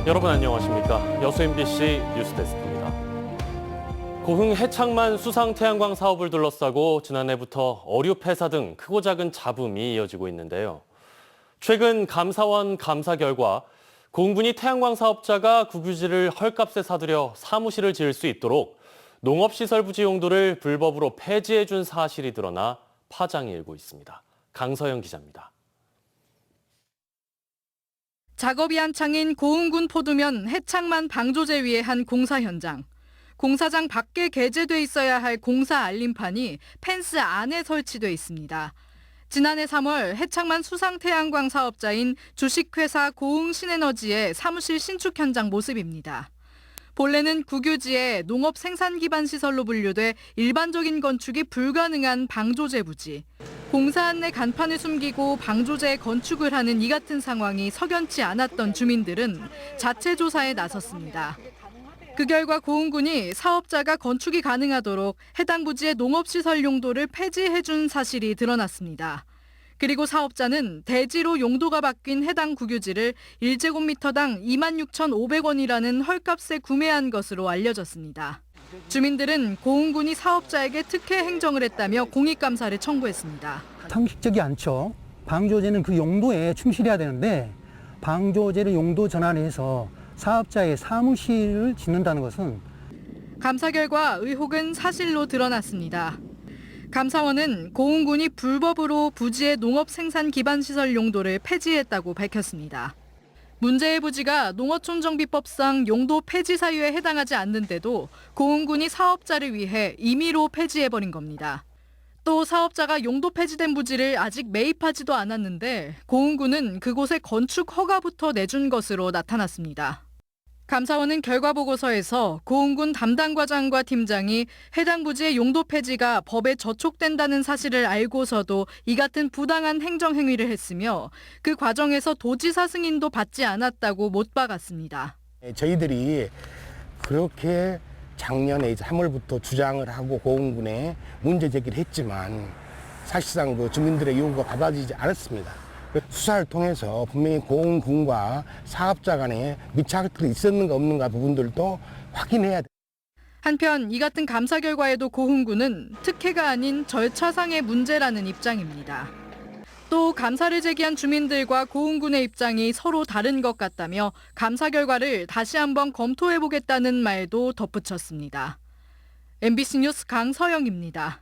여러분 안녕하십니까? 여수 MBC 뉴스데스크입니다. 고흥 해창만 수상 태양광 사업을 둘러싸고 지난해부터 어류 폐사 등 크고 작은 잡음이 이어지고 있는데요. 최근 감사원 감사 결과 고흥군이 태양광 사업자가 국유지를 헐값에 사들여 사무실을 지을 수 있도록 농업시설 부지 용도를 불법으로 폐지해준 사실이 드러나 파장이 일고 있습니다. 강서영 기자입니다. 작업이 한창인 고흥군 포두면 해창만 방조제 위의 한 공사 현장. 공사장 밖에 게재돼 있어야 할 공사 알림판이 펜스 안에 설치돼 있습니다. 지난해 3월 해창만 수상 태양광 사업자인 주식회사 고흥 신에너지의 사무실 신축 현장 모습입니다. 본래는 국유지에 농업 생산 기반 시설로 분류돼 일반적인 건축이 불가능한 방조제 부지. 공사 안내 간판을 숨기고 방조제에 건축을 하는 이 같은 상황이 석연치 않았던 주민들은 자체 조사에 나섰습니다. 그 결과 고흥군이 사업자가 건축이 가능하도록 해당 부지의 농업시설 용도를 폐지해준 사실이 드러났습니다. 그리고 사업자는 대지로 용도가 바뀐 해당 국유지를 1제곱미터당 26,500원이라는 헐값에 구매한 것으로 알려졌습니다. 주민들은 고흥군이 사업자에게 특혜 행정을 했다며 공익감사를 청구했습니다. 상식적이 않죠. 방조제는 그 용도에 충실해야 되는데 방조제를 용도 전환해서 사업자의 사무실을 짓는다는 것은 감사 결과 의혹은 사실로 드러났습니다. 감사원은 고흥군이 불법으로 부지의 농업 생산 기반 시설 용도를 폐지했다고 밝혔습니다. 문제의 부지가 농어촌정비법상 용도 폐지 사유에 해당하지 않는데도 고흥군이 사업자를 위해 임의로 폐지해버린 겁니다. 또 사업자가 용도 폐지된 부지를 아직 매입하지도 않았는데 고흥군은 그곳에 건축 허가부터 내준 것으로 나타났습니다. 감사원은 결과 보고서에서 고흥군 담당 과장과 팀장이 해당 부지의 용도 폐지가 법에 저촉된다는 사실을 알고서도 이 같은 부당한 행정 행위를 했으며 그 과정에서 도지사 승인도 받지 않았다고 못 박았습니다. 저희들이 그렇게 작년에 3월부터 주장을 하고 고흥군에 문제 제기를 했지만 사실상 그 주민들의 요구가 받아지지 않았습니다. 수사를 통해서 분명히 고흥군과 사업자 간에 밀착이 있었는가 없는가 부분들도 확인해야 돼. 한편 이 같은 감사 결과에도 고흥군은 특혜가 아닌 절차상의 문제라는 입장입니다. 또 감사를 제기한 주민들과 고흥군의 입장이 서로 다른 것 같다며 감사 결과를 다시 한번 검토해보겠다는 말도 덧붙였습니다. MBC 뉴스 강서영입니다.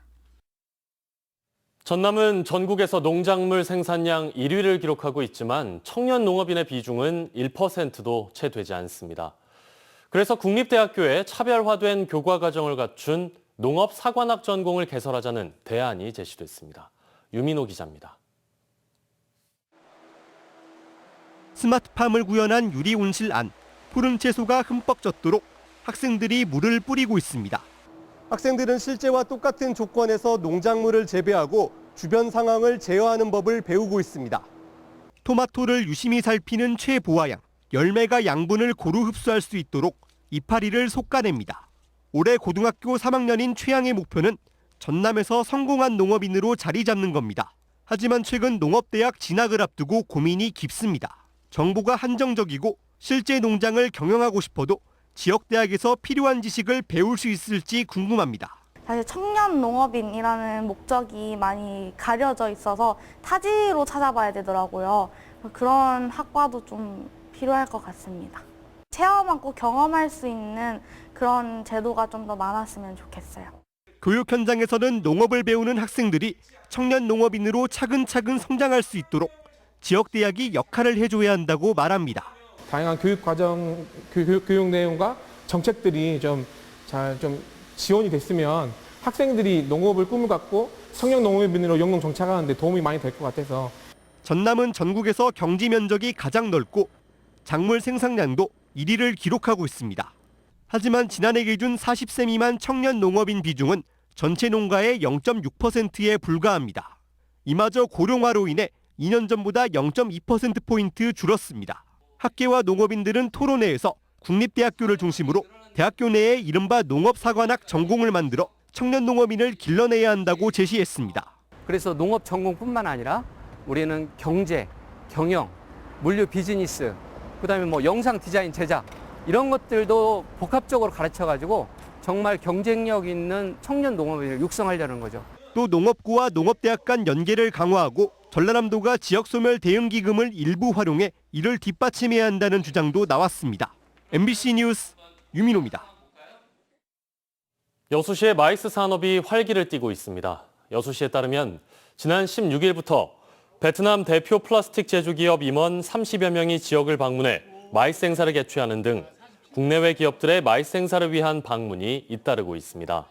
전남은 전국에서 농작물 생산량 1위를 기록하고 있지만 청년 농업인의 비중은 1%도 채 되지 않습니다. 그래서 국립대학교에 차별화된 교과 과정을 갖춘 농업사관학 전공을 개설하자는 대안이 제시됐습니다. 유민호 기자입니다. 스마트팜을 구현한 유리 온실 안, 푸른 채소가 흠뻑 젖도록 학생들이 물을 뿌리고 있습니다. 학생들은 실제와 똑같은 조건에서 농작물을 재배하고 주변 상황을 제어하는 법을 배우고 있습니다. 토마토를 유심히 살피는 최보아양, 열매가 양분을 고루 흡수할 수 있도록 이파리를 솎아냅니다. 올해 고등학교 3학년인 최양의 목표는 전남에서 성공한 농업인으로 자리 잡는 겁니다. 하지만 최근 농업대학 진학을 앞두고 고민이 깊습니다. 정보가 한정적이고 실제 농장을 경영하고 싶어도 지역대학에서 필요한 지식을 배울 수 있을지 궁금합니다. 사실 청년 농업인이라는 목적이 많이 가려져 있어서 타지로 찾아봐야 되더라고요. 그런 학과도 좀 필요할 것 같습니다. 체험하고 경험할 수 있는 그런 제도가 좀 더 많았으면 좋겠어요. 교육 현장에서는 농업을 배우는 학생들이 청년 농업인으로 차근차근 성장할 수 있도록 지역대학이 역할을 해줘야 한다고 말합니다. 다양한 교육 과정, 교육 내용과 정책들이 잘 지원이 됐으면 학생들이 농업을 꿈을 갖고 청년 농업인으로 영농 정착하는 데 도움이 많이 될 것 같아서. 전남은 전국에서 경지 면적이 가장 넓고 작물 생산량도 1위를 기록하고 있습니다. 하지만 지난해 기준 40세 미만 청년 농업인 비중은 전체 농가의 0.6%에 불과합니다. 이마저 고령화로 인해 2년 전보다 0.2%포인트 줄었습니다. 학계와 농업인들은 토론회에서 국립대학교를 중심으로 대학교 내에 이른바 농업사관학 전공을 만들어 청년 농업인을 길러내야 한다고 제시했습니다. 그래서 농업 전공뿐만 아니라 우리는 경제, 경영, 물류 비즈니스, 그다음에 뭐 영상 디자인 제작 이런 것들도 복합적으로 가르쳐가지고 정말 경쟁력 있는 청년 농업인을 육성하려는 거죠. 또 농업구와 농업대학 간 연계를 강화하고 전라남도가 지역소멸 대응기금을 일부 활용해 이를 뒷받침해야 한다는 주장도 나왔습니다. MBC 뉴스 유민호입니다. 여수시의 마이스 산업이 활기를 띠고 있습니다. 여수시에 따르면 지난 16일부터 베트남 대표 플라스틱 제조기업 임원 30여 명이 지역을 방문해 마이스 행사를 개최하는 등 국내외 기업들의 마이스 행사를 위한 방문이 잇따르고 있습니다.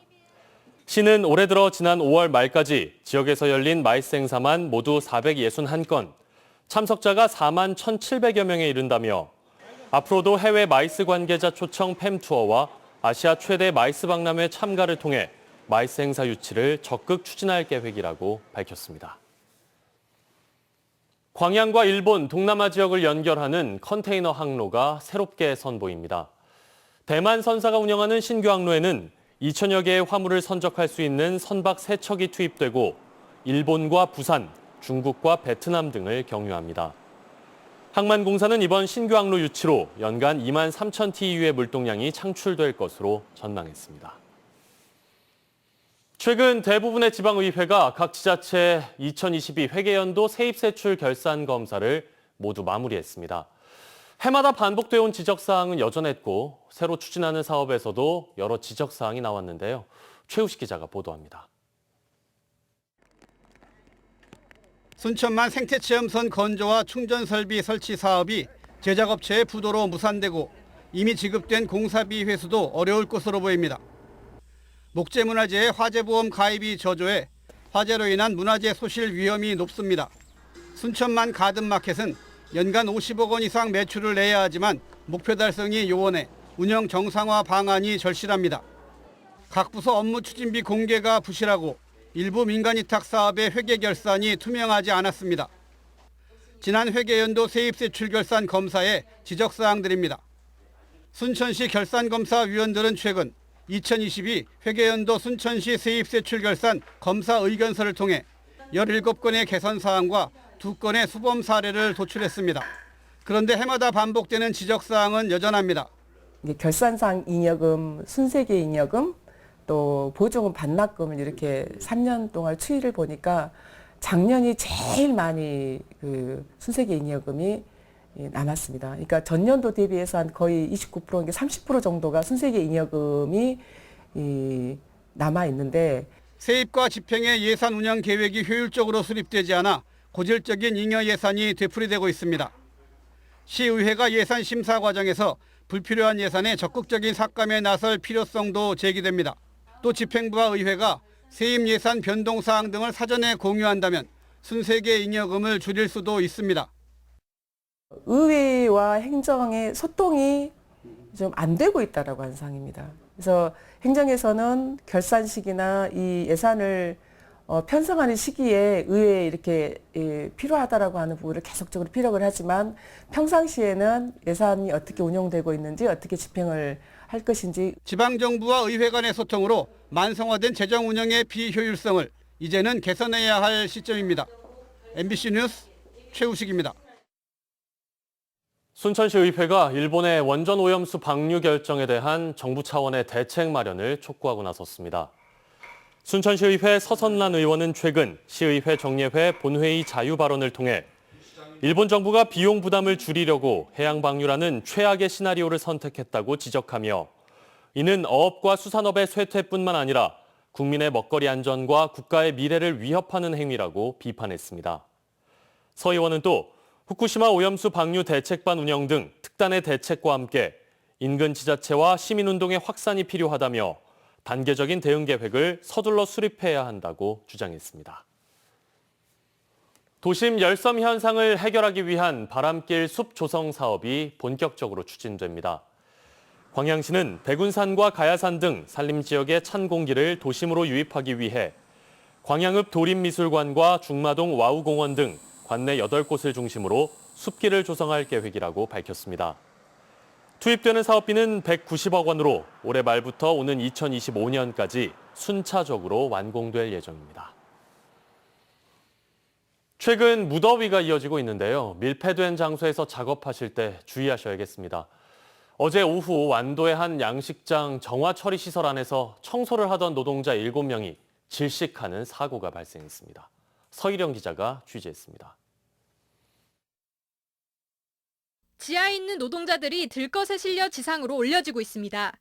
시는 올해 들어 지난 5월 말까지 지역에서 열린 마이스 행사만 모두 461건, 참석자가 4만 1,700여 명에 이른다며 앞으로도 해외 마이스 관계자 초청 팸 투어와 아시아 최대 마이스 박람회 참가를 통해 마이스 행사 유치를 적극 추진할 계획이라고 밝혔습니다. 광양과 일본, 동남아 지역을 연결하는 컨테이너 항로가 새롭게 선보입니다. 대만 선사가 운영하는 신규 항로에는 2천여 개의 화물을 선적할 수 있는 선박 3척이 투입되고 일본과 부산, 중국과 베트남 등을 경유합니다. 항만공사는 이번 신규 항로 유치로 연간 2만 3천 TEU의 물동량이 창출될 것으로 전망했습니다. 최근 대부분의 지방의회가 각 지자체 2022 회계연도 세입세출 결산 검사를 모두 마무리했습니다. 해마다 반복되어 온 지적사항은 여전했고 새로 추진하는 사업에서도 여러 지적사항이 나왔는데요. 최우식 기자가 보도합니다. 순천만 생태체험선 건조와 충전 설비 설치 사업이 제작업체의 부도로 무산되고 이미 지급된 공사비 회수도 어려울 것으로 보입니다. 목재문화재의 화재보험 가입이 저조해 화재로 인한 문화재 소실 위험이 높습니다. 순천만 가든마켓은 연간 50억 원 이상 매출을 내야 하지만 목표 달성이 요원해 운영 정상화 방안이 절실합니다. 각 부서 업무 추진비 공개가 부실하고 일부 민간위탁 사업의 회계 결산이 투명하지 않았습니다. 지난 회계연도 세입세출 결산 검사의 지적사항들입니다. 순천시 결산검사위원들은 최근 2022 회계연도 순천시 세입세출 결산 검사 의견서를 통해 17건의 개선 사항과 2건의 수범 사례를 도출했습니다. 그런데 해마다 반복되는 지적사항은 여전합니다. 결산상 잉여금, 순세계 잉여금, 또 보조금 반납금을 이렇게 3년 동안 추이를 보니까 작년이 제일 많이 순세계 잉여금이 남았습니다. 그러니까 전년도 대비해서 한 거의 29%, 그러니까 30% 정도가 순세계 잉여금이 남아 있는데 세입과 집행의 예산 운영 계획이 효율적으로 수립되지 않아 고질적인 잉여 예산이 되풀이되고 있습니다. 시의회가 예산 심사 과정에서 불필요한 예산에 적극적인 삭감에 나설 필요성도 제기됩니다. 또 집행부와 의회가 세입 예산 변동 사항 등을 사전에 공유한다면 순세계 잉여금을 줄일 수도 있습니다. 의회와 행정의 소통이 좀 안 되고 있다라고 하는 사항입니다. 그래서 행정에서는 결산식이나 이 예산을 편성하는 시기에 의회에 이렇게 필요하다라고 하는 부분을 계속적으로 피력을 하지만 평상시에는 예산이 어떻게 운용되고 있는지 어떻게 집행을 할 것인지 지방정부와 의회 간의 소통으로 만성화된 재정 운영의 비효율성을 이제는 개선해야 할 시점입니다. MBC 뉴스 최우식입니다. 순천시 의회가 일본의 원전 오염수 방류 결정에 대한 정부 차원의 대책 마련을 촉구하고 나섰습니다. 순천시의회 서선란 의원은 최근 시의회 정례회 본회의 자유 발언을 통해 일본 정부가 비용 부담을 줄이려고 해양 방류라는 최악의 시나리오를 선택했다고 지적하며 이는 어업과 수산업의 쇠퇴뿐만 아니라 국민의 먹거리 안전과 국가의 미래를 위협하는 행위라고 비판했습니다. 서 의원은 또 후쿠시마 오염수 방류 대책반 운영 등 특단의 대책과 함께 인근 지자체와 시민운동의 확산이 필요하다며 단계적인 대응 계획을 서둘러 수립해야 한다고 주장했습니다. 도심 열섬 현상을 해결하기 위한 바람길 숲 조성 사업이 본격적으로 추진됩니다. 광양시는 백운산과 가야산 등 산림 지역의 찬 공기를 도심으로 유입하기 위해 광양읍 도림미술관과 중마동 와우공원 등 관내 8곳을 중심으로 숲길을 조성할 계획이라고 밝혔습니다. 투입되는 사업비는 190억 원으로 올해 말부터 오는 2025년까지 순차적으로 완공될 예정입니다. 최근 무더위가 이어지고 있는데요. 밀폐된 장소에서 작업하실 때 주의하셔야겠습니다. 어제 오후 완도의 한 양식장 정화 처리 시설 안에서 청소를 하던 노동자 7명이 질식하는 사고가 발생했습니다. 서희령 기자가 취재했습니다. 지하에 있는 노동자들이 들것에 실려 지상으로 올려지고 있습니다.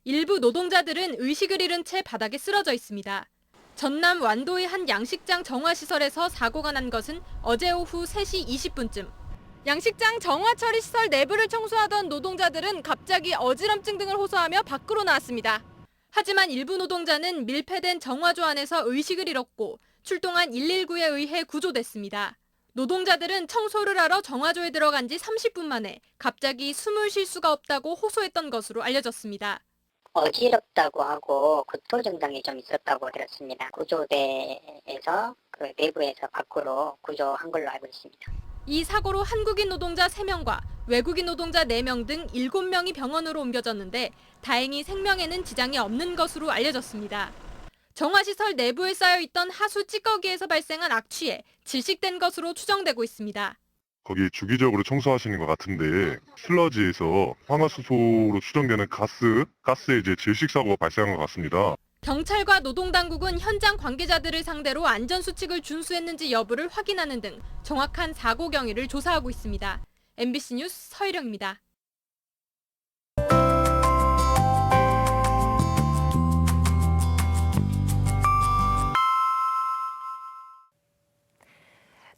일부 노동자들은 의식을 잃은 채 바닥에 쓰러져 있습니다. 전남 완도의 한 양식장 정화시설에서 사고가 난 것은 어제 오후 3시 20분쯤. 양식장 정화처리 시설 내부를 청소하던 노동자들은 갑자기 어지럼증 등을 호소하며 밖으로 나왔습니다. 하지만 일부 노동자는 밀폐된 정화조 안에서 의식을 잃었고 출동한 119에 의해 구조됐습니다. 노동자들은 청소를 하러 정화조에 들어간 지 30분 만에 갑자기 숨을 쉴 수가 없다고 호소했던 것으로 알려졌습니다. 어지럽다고 하고 구토 증상이 좀 있었다고 들었습니다. 구조대에서 그 내부에서 밖으로 구조한 걸로 알고 있습니다. 이 사고로 한국인 노동자 3명과 외국인 노동자 4명 등 7명이 병원으로 옮겨졌는데 다행히 생명에는 지장이 없는 것으로 알려졌습니다. 정화시설 내부에 쌓여있던 하수 찌꺼기에서 발생한 악취에 질식된 것으로 추정되고 있습니다. 거기 주기적으로 청소하시는 것 같은데 슬러지에서 황화수소로 추정되는 가스에 이제 질식 사고가 발생한 것 같습니다. 경찰과 노동당국은 현장 관계자들을 상대로 안전수칙을 준수했는지 여부를 확인하는 등 정확한 사고 경위를 조사하고 있습니다. MBC 뉴스 서희령입니다.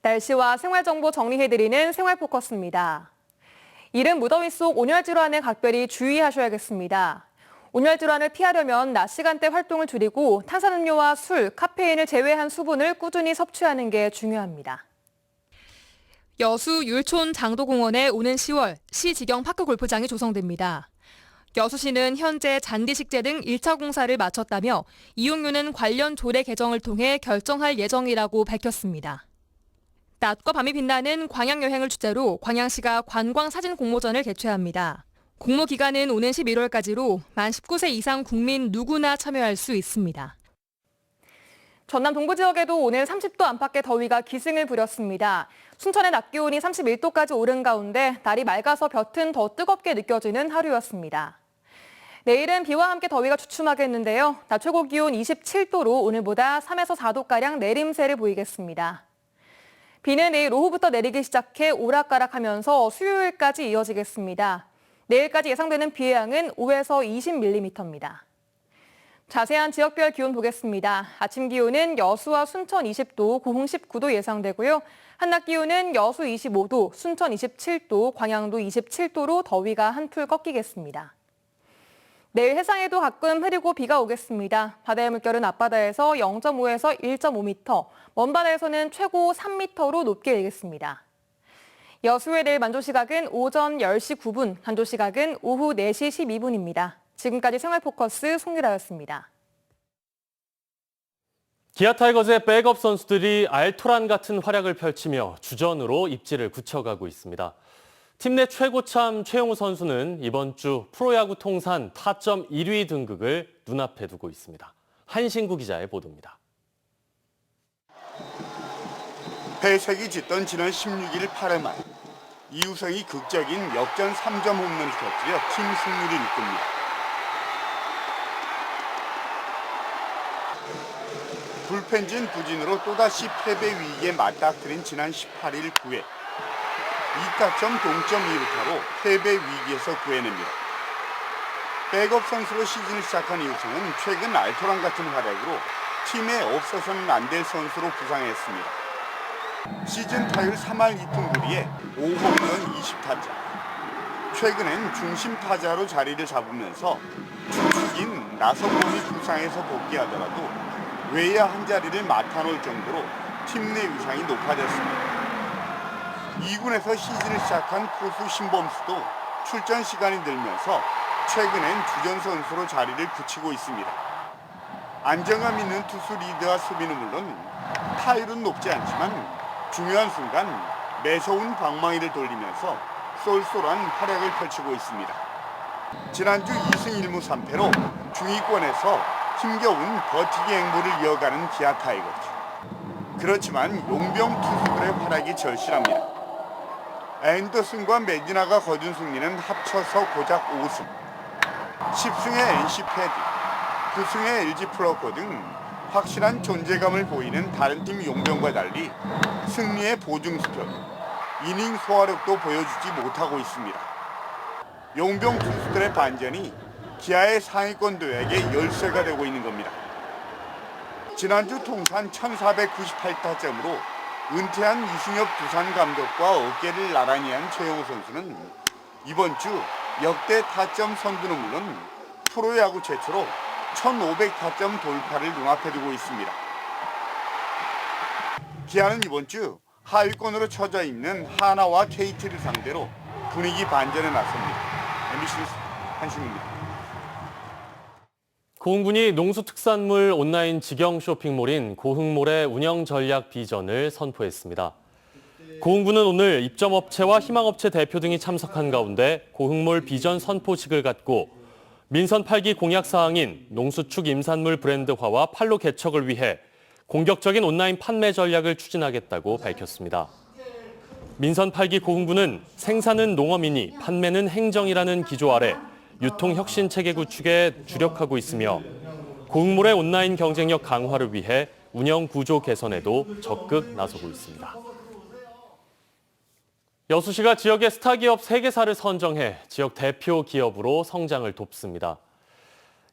날씨와 생활정보 정리해드리는 생활포커스입니다. 이른 무더위 속 온열 질환에 각별히 주의하셔야겠습니다. 온열 질환을 피하려면 낮 시간대 활동을 줄이고 탄산음료와 술, 카페인을 제외한 수분을 꾸준히 섭취하는 게 중요합니다. 여수 율촌 장도공원에 오는 10월 시지경 파크 골프장이 조성됩니다. 여수시는 현재 잔디식재 등 1차 공사를 마쳤다며 이용료는 관련 조례 개정을 통해 결정할 예정이라고 밝혔습니다. 낮과 밤이 빛나는 광양여행을 주제로 광양시가 관광사진 공모전을 개최합니다. 공모 기간은 오는 11월까지로 만 19세 이상 국민 누구나 참여할 수 있습니다. 전남 동부 지역에도 오늘 30도 안팎의 더위가 기승을 부렸습니다. 순천의 낮 기온이 31도까지 오른 가운데 날이 맑아서 볕은 더 뜨겁게 느껴지는 하루였습니다. 내일은 비와 함께 더위가 주춤하겠는데요. 낮 최고 기온 27도로 오늘보다 3에서 4도가량 내림세를 보이겠습니다. 비는 내일 오후부터 내리기 시작해 오락가락하면서 수요일까지 이어지겠습니다. 내일까지 예상되는 비의 양은 5에서 20mm입니다. 자세한 지역별 기온 보겠습니다. 아침 기온은 여수와 순천 20도, 고흥 19도 예상되고요. 한낮 기온은 여수 25도, 순천 27도, 광양도 27도로 더위가 한풀 꺾이겠습니다. 내일 해상에도 가끔 흐리고 비가 오겠습니다. 바다의 물결은 앞바다에서 0.5에서 1.5m, 먼바다에서는 최고 3m로 높게 일겠습니다. 여수의 내일 만조시각은 오전 10시 9분, 간조시각은 오후 4시 12분입니다. 지금까지 생활포커스 송유라였습니다. 기아 타이거즈의 백업 선수들이 알토란 같은 활약을 펼치며 주전으로 입지를 굳혀가고 있습니다. 팀 내 최고참 최용우 선수는 이번 주 프로야구 통산 타점 1위 등극을 눈앞에 두고 있습니다. 한신구 기자의 보도입니다. 패색이 짙던 지난 16일 8회 말 이우성이 극적인 역전 3점 홈런을 터뜨려 팀 승리를 이끕니다. 불펜진 부진으로 또다시 패배 위기에 맞닥뜨린 지난 18일 9회 2타점 동점 2루타로 패배 위기에서 구해냅니다. 백업 선수로 시즌을 시작한 이우성은 최근 알토란 같은 활약으로 팀에 없어서는 안 될 선수로 부상했습니다. 시즌 타율 3할 2푼 9리에 5홈런 20타점. 최근엔 중심 타자로 자리를 잡으면서 주축인 나성범이 부상해서 복귀하더라도 외야 한 자리를 맡아놓을 정도로 팀 내 위상이 높아졌습니다. 2군에서 시즌을 시작한 포수 신범수도 출전 시간이 늘면서 최근엔 주전 선수로 자리를 굳히고 있습니다. 안정감 있는 투수 리드와 수비는 물론 타율은 높지 않지만 중요한 순간 매서운 방망이를 돌리면서 쏠쏠한 활약을 펼치고 있습니다. 지난주 2승 1무 3패로 중위권에서 힘겨운 버티기 행보를 이어가는 기아 타이거즈. 그렇지만 용병 투수들의 활약이 절실합니다. 앤더슨과 메디나가 거둔 승리는 합쳐서 고작 5승. 10승의 NC 패드, 9승의 LG 플러커 등 확실한 존재감을 보이는 다른 팀 용병과 달리 승리의 보증수표, 이닝 소화력도 보여주지 못하고 있습니다. 용병 투수들의 반전이 기아의 상위권 도약의 열쇠가 되고 있는 겁니다. 지난주 통산 1498타점으로 은퇴한 이승엽 두산 감독과 어깨를 나란히 한 최영우 선수는 이번 주 역대 타점 선두는 물론 프로야구 최초로 1500타점 돌파를 눈앞에 두고 있습니다. 기아는 이번 주 하위권으로 처져 있는 하나와 KT를 상대로 분위기 반전에 나섭니다. MBC 뉴스 한승입니다. 고흥군이 농수특산물 온라인 직영 쇼핑몰인 고흥몰의 운영 전략 비전을 선포했습니다. 고흥군은 오늘 입점업체와 희망업체 대표 등이 참석한 가운데 고흥몰 비전 선포식을 갖고 민선 8기 공약 사항인 농수축 임산물 브랜드화와 판로 개척을 위해 공격적인 온라인 판매 전략을 추진하겠다고 밝혔습니다. 민선 8기 고흥군은 생산은 농어민이 판매는 행정이라는 기조 아래 유통혁신 체계 구축에 주력하고 있으며 고흥몰의 온라인 경쟁력 강화를 위해 운영 구조 개선에도 적극 나서고 있습니다. 여수시가 지역의 스타 기업 3개사를 선정해 지역 대표 기업으로 성장을 돕습니다.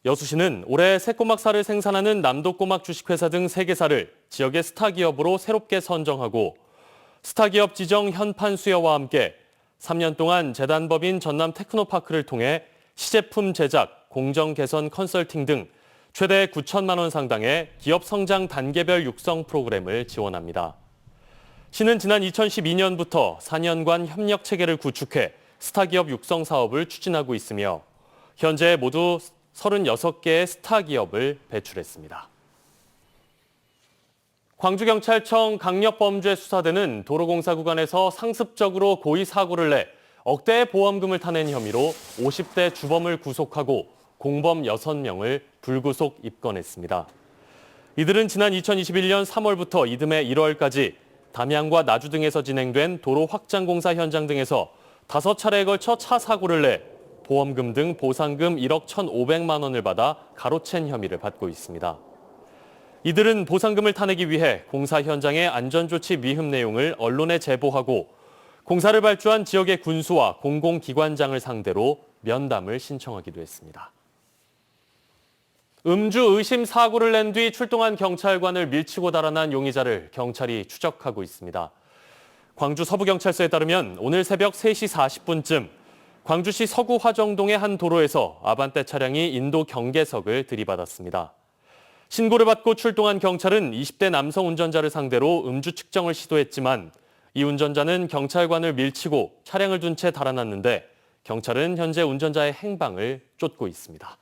여수시는 올해 새꼬막살을 생산하는 남도꼬막 주식회사 등 3개사를 지역의 스타 기업으로 새롭게 선정하고 스타 기업 지정 현판 수여와 함께 3년 동안 재단법인 전남 테크노파크를 통해 시제품 제작, 공정 개선 컨설팅 등 최대 9천만 원 상당의 기업 성장 단계별 육성 프로그램을 지원합니다. 시는 지난 2012년부터 4년간 협력 체계를 구축해 스타 기업 육성 사업을 추진하고 있으며 현재 모두 36개의 스타 기업을 배출했습니다. 광주경찰청 강력범죄수사대는 도로공사 구간에서 상습적으로 고의 사고를 내 억대의 보험금을 타낸 혐의로 50대 주범을 구속하고 공범 6명을 불구속 입건했습니다. 이들은 지난 2021년 3월부터 이듬해 1월까지 담양과 나주 등에서 진행된 도로 확장 공사 현장 등에서 5차례에 걸쳐 차 사고를 내 보험금 등 보상금 1억 1,500만 원을 받아 가로챈 혐의를 받고 있습니다. 이들은 보상금을 타내기 위해 공사 현장의 안전조치 미흡 내용을 언론에 제보하고 공사를 발주한 지역의 군수와 공공기관장을 상대로 면담을 신청하기도 했습니다. 음주 의심 사고를 낸 뒤 출동한 경찰관을 밀치고 달아난 용의자를 경찰이 추적하고 있습니다. 광주 서부경찰서에 따르면 오늘 새벽 3시 40분쯤 광주시 서구 화정동의 한 도로에서 아반떼 차량이 인도 경계석을 들이받았습니다. 신고를 받고 출동한 경찰은 20대 남성 운전자를 상대로 음주 측정을 시도했지만 이 운전자는 경찰관을 밀치고 차량을 둔 채 달아났는데 경찰은 현재 운전자의 행방을 쫓고 있습니다.